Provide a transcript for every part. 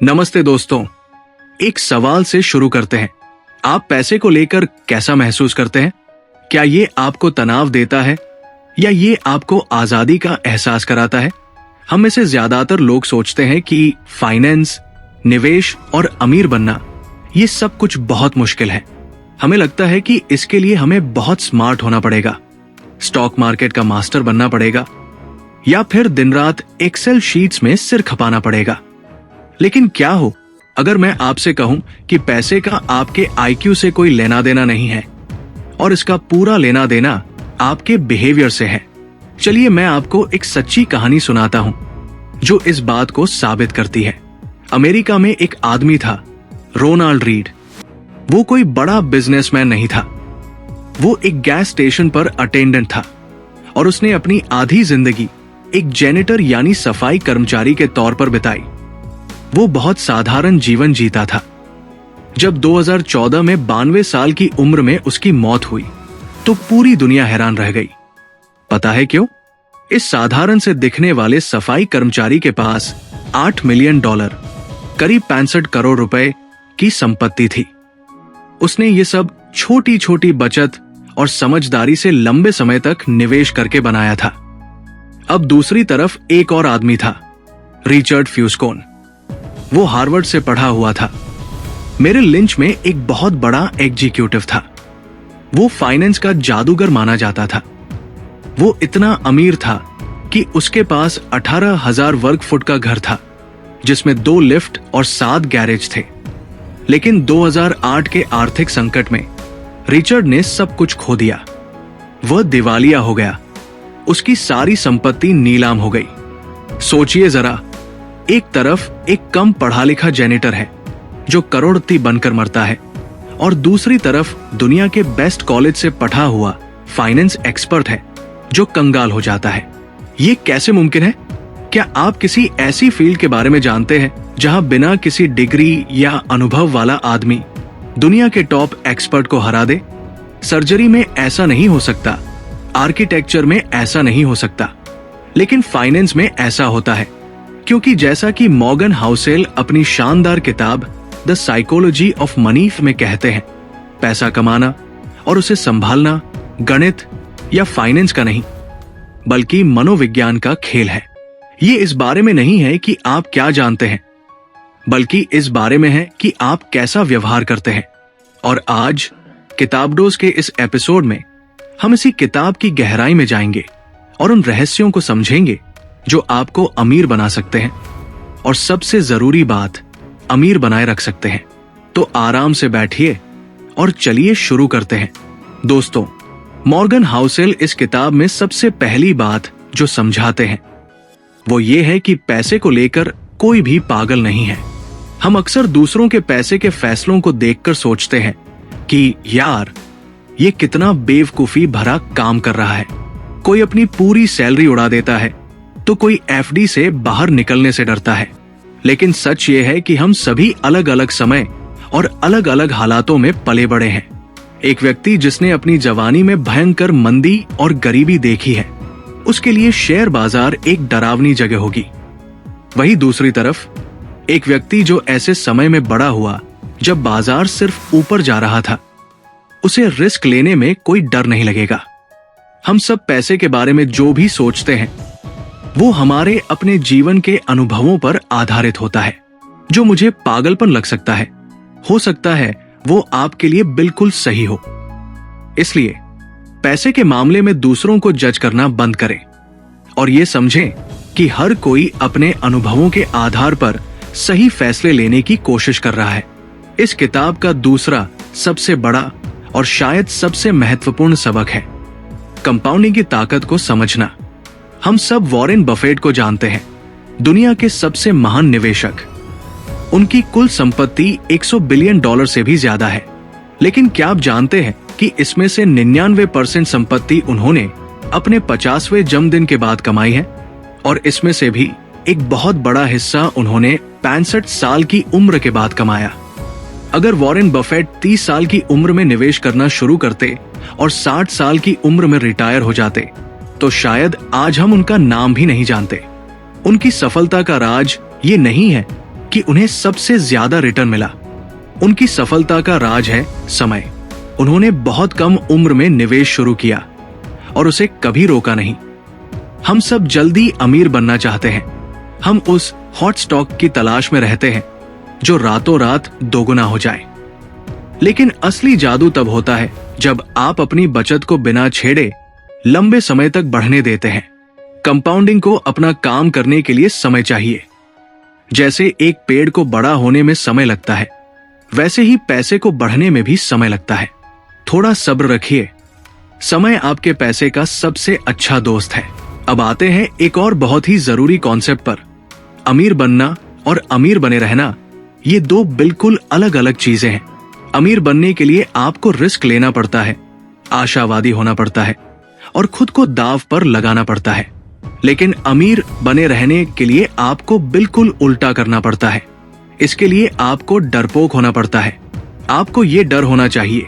नमस्ते दोस्तों, एक सवाल से शुरू करते हैं। आप पैसे को लेकर कैसा महसूस करते हैं? क्या ये आपको तनाव देता है या ये आपको आजादी का एहसास कराता है? हम में से ज्यादातर लोग सोचते हैं कि फाइनेंस, निवेश और अमीर बनना ये सब कुछ बहुत मुश्किल है। हमें लगता है कि इसके लिए हमें बहुत स्मार्ट होना पड़ेगा, स्टॉक मार्केट का मास्टर बनना पड़ेगा या फिर दिन रात एक्सेल शीट्स में सिर खपाना पड़ेगा। लेकिन क्या हो अगर मैं आपसे कहूं कि पैसे का आपके आईक्यू से कोई लेना देना नहीं है और इसका पूरा लेना देना आपके बिहेवियर से है। चलिए मैं आपको एक सच्ची कहानी सुनाता हूं जो इस बात को साबित करती है। अमेरिका में एक आदमी था, रोनाल्ड रीड। वो कोई बड़ा बिजनेसमैन नहीं था। वो एक गैस स्टेशन पर अटेंडेंट था और उसने अपनी आधी जिंदगी एक जेनिटर यानी सफाई कर्मचारी के तौर पर बिताई। वो बहुत साधारण जीवन जीता था। जब 2014 में 92 साल की उम्र में उसकी मौत हुई तो पूरी दुनिया हैरान रह गई। पता है क्यों? इस साधारण से दिखने वाले सफाई कर्मचारी के पास $8 मिलियन, करीब 65 करोड़ रुपए की संपत्ति थी। उसने ये सब छोटी छोटी बचत और समझदारी से लंबे समय तक निवेश करके बनाया था। अब दूसरी तरफ एक और आदमी था, रिचर्ड फ्यूस्कोन। वो हार्वर्ड से पढ़ा हुआ था। मेरिल लिंच में एक बहुत बड़ा एग्जीक्यूटिव था। वो फाइनेंस का जादूगर माना जाता था। वो इतना अमीर था कि उसके पास 18,000 वर्ग फुट का घर था जिसमें 2 लिफ्ट और 7 गैरेज थे। लेकिन 2008 के आर्थिक संकट में रिचर्ड ने सब कुछ खो दिया। वह दिवालिया हो गया। उसकी सारी संपत्ति नीलाम हो गई। सोचिए जरा, एक तरफ एक कम पढ़ा लिखा जेनिटर है जो करोड़पति बनकर मरता है और दूसरी तरफ दुनिया के बेस्ट कॉलेज से पढ़ा हुआ फाइनेंस एक्सपर्ट है जो कंगाल हो जाता है। ये कैसे मुमकिन है? क्या आप किसी ऐसी फील्ड के बारे में जानते हैं जहां बिना किसी डिग्री या अनुभव वाला आदमी दुनिया के टॉप एक्सपर्ट को हरा दे? सर्जरी में ऐसा नहीं हो सकता, आर्किटेक्चर में ऐसा नहीं हो सकता, लेकिन फाइनेंस में ऐसा होता है। क्योंकि जैसा कि मॉर्गन हाउसेल अपनी शानदार किताब द साइकोलॉजी ऑफ मनी में कहते हैं, पैसा कमाना और उसे संभालना गणित या फाइनेंस का नहीं बल्कि मनोविज्ञान का खेल है। ये इस बारे में नहीं है कि आप क्या जानते हैं, बल्कि इस बारे में है कि आप कैसा व्यवहार करते हैं। और आज किताबडोज के इस एपिसोड में हम इसी किताब की गहराई में जाएंगे और उन रहस्यों को समझेंगे जो आपको अमीर बना सकते हैं और सबसे जरूरी बात, अमीर बनाए रख सकते हैं। तो आराम से बैठिए और चलिए शुरू करते हैं। दोस्तों, मॉर्गन हाउसेल इस किताब में सबसे पहली बात जो समझाते हैं वो ये है कि पैसे को लेकर कोई भी पागल नहीं है। हम अक्सर दूसरों के पैसे के फैसलों को देखकर सोचते हैं कि यार, ये कितना बेवकूफी भरा काम कर रहा है। कोई अपनी पूरी सैलरी उड़ा देता है तो कोई एफडी से बाहर निकलने से डरता है। लेकिन सच ये है कि हम सभी अलग अलग समय और अलग अलग हालातों में पले बड़े हैं। एक व्यक्ति जिसने अपनी जवानी में भयंकर मंदी और गरीबी देखी है, उसके लिए शेयर बाजार एक डरावनी जगह होगी। वही दूसरी तरफ एक व्यक्ति जो ऐसे समय में बड़ा हुआ जब बाजार सिर्फ ऊपर जा रहा था, उसे रिस्क लेने में कोई डर नहीं लगेगा। हम सब पैसे के बारे में जो भी सोचते हैं वो हमारे अपने जीवन के अनुभवों पर आधारित होता है। जो मुझे पागलपन लग सकता है, हो सकता है वो आपके लिए बिल्कुल सही हो। इसलिए पैसे के मामले में दूसरों को जज करना बंद करें और ये समझें कि हर कोई अपने अनुभवों के आधार पर सही फैसले लेने की कोशिश कर रहा है। इस किताब का दूसरा सबसे बड़ा और शायद सबसे महत्वपूर्ण सबक है कंपाउंडिंग की ताकत को समझना। हम सब वॉरेन बफेट को जानते हैं, दुनिया के सबसे महान निवेशक। उनकी कुल संपत्ति $100 बिलियन से भी ज्यादा है। लेकिन क्या आप जानते हैं कि इसमें से 99% संपत्ति उन्होंने अपने 50वें जन्मदिन के बाद कमाई है और इसमें से भी एक बहुत बड़ा हिस्सा उन्होंने 65 साल की उम्र के बाद कमाया। अगर वॉरेन बफेट 30 साल की उम्र में निवेश करना शुरू करते और 60 साल की उम्र में रिटायर हो जाते तो शायद आज हम उनका नाम भी नहीं जानते। उनकी सफलता का राज ये नहीं है कि उन्हें सबसे ज्यादा रिटर्न मिला। उनकी सफलता का राज है समय। उन्होंने बहुत कम उम्र में निवेश शुरू किया और उसे कभी रोका नहीं। हम सब जल्दी अमीर बनना चाहते हैं। हम उस हॉट स्टॉक की तलाश में रहते हैं जो रातों रात दोगुना हो जाए। लेकिन असली जादू तब होता है जब आप अपनी बचत को बिना छेड़े लंबे समय तक बढ़ने देते हैं। कंपाउंडिंग को अपना काम करने के लिए समय चाहिए। जैसे एक पेड़ को बड़ा होने में समय लगता है, वैसे ही पैसे को बढ़ने में भी समय लगता है। थोड़ा सब्र रखिए। समय आपके पैसे का सबसे अच्छा दोस्त है। अब आते हैं एक और बहुत ही जरूरी कॉन्सेप्ट पर। अमीर बनना और अमीर बने रहना, ये दो बिल्कुल अलग अलग चीजें हैं। अमीर बनने के लिए आपको रिस्क लेना पड़ता है, आशावादी होना पड़ता है और खुद को दांव पर लगाना पड़ता है। लेकिन अमीर बने रहने के लिए आपको बिल्कुल उल्टा करना पड़ता है। इसके लिए आपको डरपोक होना पड़ता है। आपको ये डर होना चाहिए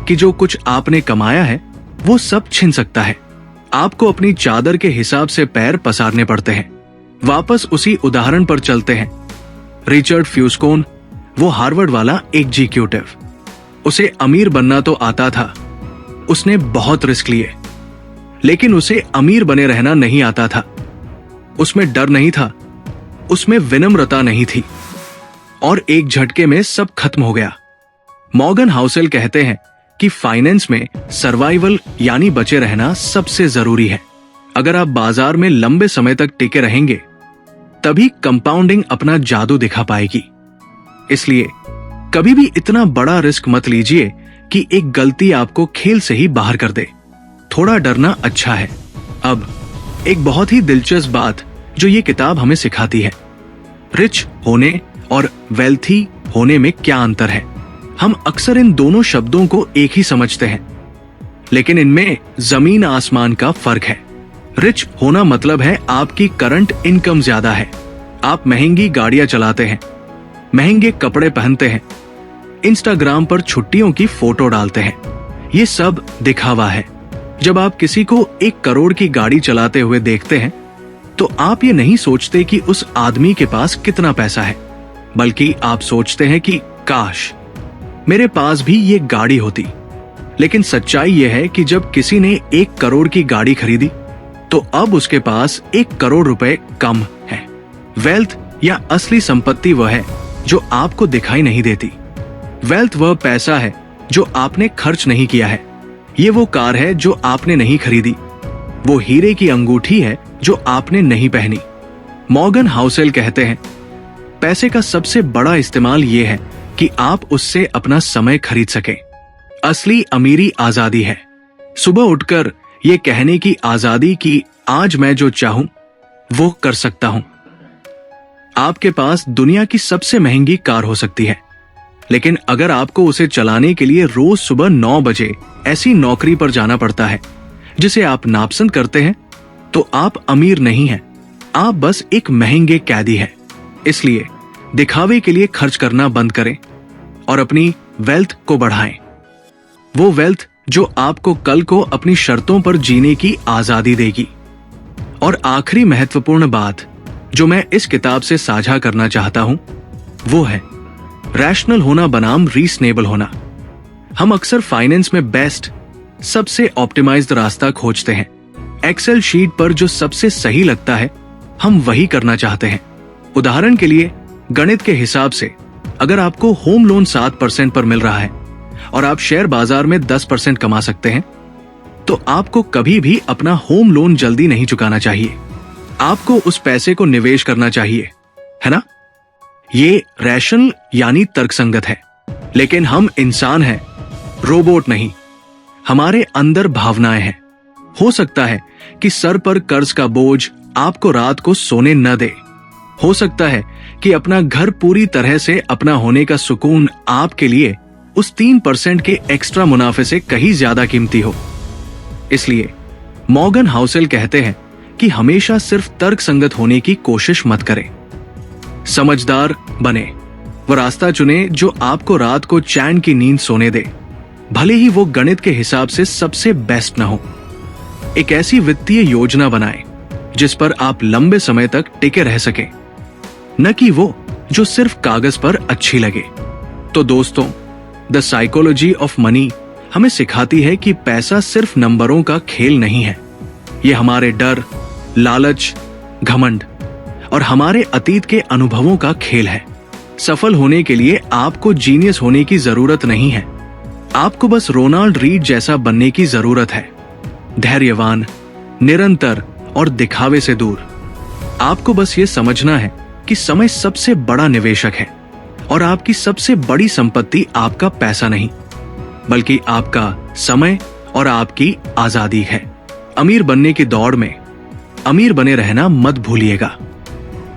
कि जो कुछ आपने कमाया है वो सब छिन सकता है। आपको अपनी चादर के हिसाब से पैर पसारने पड़ते हैं। वापस उसी उदाहरण पर चलते हैं। रिचर्ड फ्यूस्कोन, वो हार्वर्ड वाला एग्जीक्यूटिव, उसे अमीर बनना तो आता था। उसने बहुत रिस्क लिए, लेकिन उसे अमीर बने रहना नहीं आता था। उसमें डर नहीं था, उसमें विनम्रता नहीं थी और एक झटके में सब खत्म हो गया। मॉर्गन हाउसेल कहते हैं कि फाइनेंस में सर्वाइवल यानी बचे रहना सबसे जरूरी है। अगर आप बाजार में लंबे समय तक टिके रहेंगे तभी कंपाउंडिंग अपना जादू दिखा पाएगी। इसलिए कभी भी इतना बड़ा रिस्क मत लीजिए कि एक गलती आपको खेल से ही बाहर कर दे। थोड़ा डरना अच्छा है। अब एक बहुत ही दिलचस्प बात जो ये किताब हमें सिखाती है, रिच होने और वेल्थी होने में क्या अंतर है। हम अक्सर इन दोनों शब्दों को एक ही समझते हैं, लेकिन इनमें जमीन आसमान का फर्क है। रिच होना मतलब है आपकी करंट इनकम ज्यादा है। आप महंगी गाड़ियां चलाते हैं, महंगे कपड़े पहनते हैं, इंस्टाग्राम पर छुट्टियों की फोटो डालते हैं। ये सब दिखावा है। जब आप किसी को 1 करोड़ की गाड़ी चलाते हुए देखते हैं तो आप ये नहीं सोचते कि उस आदमी के पास कितना पैसा है, बल्कि आप सोचते हैं कि काश मेरे पास भी ये गाड़ी होती। लेकिन सच्चाई यह है कि जब किसी ने 1 करोड़ की गाड़ी खरीदी तो अब उसके पास 1 करोड़ रुपए कम है। वेल्थ या असली संपत्ति वह है जो आपको दिखाई नहीं देती। वेल्थ वह पैसा है जो आपने खर्च नहीं किया है। ये वो कार है जो आपने नहीं खरीदी। वो हीरे की अंगूठी है जो आपने नहीं पहनी। मॉर्गन हाउसेल कहते हैं, पैसे का सबसे बड़ा इस्तेमाल ये है कि आप उससे अपना समय खरीद सकें। असली अमीरी आजादी है। सुबह उठकर ये कहने की आजादी कि आज मैं जो चाहूं वो कर सकता हूं। आपके पास दुनिया की सबसे महंगी कार हो सकती है, लेकिन अगर आपको उसे चलाने के लिए रोज सुबह 9 बजे ऐसी नौकरी पर जाना पड़ता है जिसे आप नापसंद करते हैं, तो आप अमीर नहीं हैं। आप बस एक महंगे कैदी हैं। इसलिए दिखावे के लिए खर्च करना बंद करें और अपनी वेल्थ को बढ़ाएं। वो वेल्थ जो आपको कल को अपनी शर्तों पर जीने की आजादी देगी। और आखिरी महत्वपूर्ण बात जो मैं इस किताब से साझा करना चाहता हूं वो है रैशनल होना बनाम रीजनेबल होना। हम अक्सर फाइनेंस में बेस्ट, सबसे ऑप्टिमाइज्ड रास्ता खोजते हैं। एक्सेल शीट पर जो सबसे सही लगता है हम वही करना चाहते हैं। उदाहरण के लिए, गणित के हिसाब से अगर आपको होम लोन 7% पर मिल रहा है और आप शेयर बाजार में 10% कमा सकते हैं, तो आपको कभी भी अपना होम लोन जल्दी नहीं चुकाना चाहिए। आपको उस पैसे को निवेश करना चाहिए, है ना? ये रैशनल यानी तर्कसंगत है। लेकिन हम इंसान हैं, रोबोट नहीं। हमारे अंदर भावनाएं हैं। हो सकता है कि सर पर कर्ज का बोझ आपको रात को सोने न दे। हो सकता है कि अपना घर पूरी तरह से अपना होने का सुकून आपके लिए उस 3% के एक्स्ट्रा मुनाफे से कहीं ज्यादा कीमती हो। इसलिए मॉर्गन हाउसेल कहते हैं कि हमेशा सिर्फ तर्कसंगत होने की कोशिश मत करें। समझदार बने। वो रास्ता चुने जो आपको रात को चैन की नींद सोने दे, भले ही वो गणित के हिसाब से सबसे बेस्ट न हो। एक ऐसी वित्तीय योजना बनाएं जिस पर आप लंबे समय तक टिके रह सकें, न कि वो जो सिर्फ कागज पर अच्छी लगे। तो दोस्तों, द साइकोलॉजी ऑफ मनी हमें सिखाती है कि पैसा सिर्फ नंबरों का खेल नहीं है। ये हमारे डर, लालच, घमंड और हमारे अतीत के अनुभवों का खेल है। सफल होने के लिए आपको जीनियस होने की जरूरत नहीं है। आपको बस रोनाल्ड रीड जैसा बनने की जरूरत है। धैर्यवान, निरंतर और दिखावे से दूर। आपको बस ये समझना है कि समय सबसे बड़ा निवेशक है और आपकी सबसे बड़ी संपत्ति आपका पैसा नहीं, बल्कि आपका समय और आपकी आजादी है। अमीर बनने की दौड़ में अमीर बने रहना मत भूलिएगा।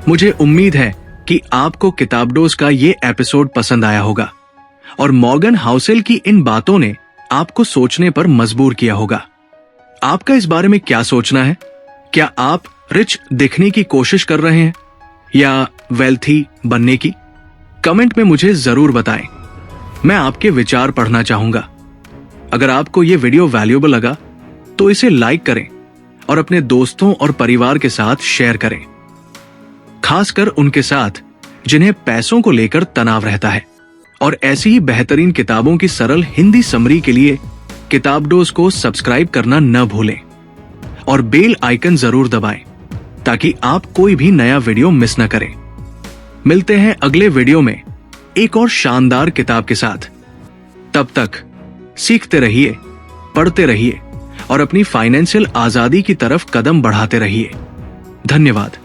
मुझे उम्मीद है कि आपको किताबडोज का ये एपिसोड पसंद आया होगा और मॉर्गन हाउसेल की इन बातों ने आपको सोचने पर मजबूर किया होगा। आपका इस बारे में क्या सोचना है? क्या आप रिच दिखने की कोशिश कर रहे हैं या वेल्थी बनने की? कमेंट में मुझे जरूर बताएं। मैं आपके विचार पढ़ना चाहूंगा। अगर आपको ये वीडियो वैल्यूएबल लगा तो इसे लाइक करें और अपने दोस्तों और परिवार के साथ शेयर करें, खासकर उनके साथ जिन्हें पैसों को लेकर तनाव रहता है। और ऐसी ही बेहतरीन किताबों की सरल हिंदी समरी के लिए किताबडोज को सब्सक्राइब करना न भूलें और बेल आइकन जरूर दबाएं ताकि आप कोई भी नया वीडियो मिस न करें। मिलते हैं अगले वीडियो में एक और शानदार किताब के साथ। तब तक सीखते रहिए, पढ़ते रहिए और अपनी फाइनेंशियल आजादी की तरफ कदम बढ़ाते रहिए। धन्यवाद।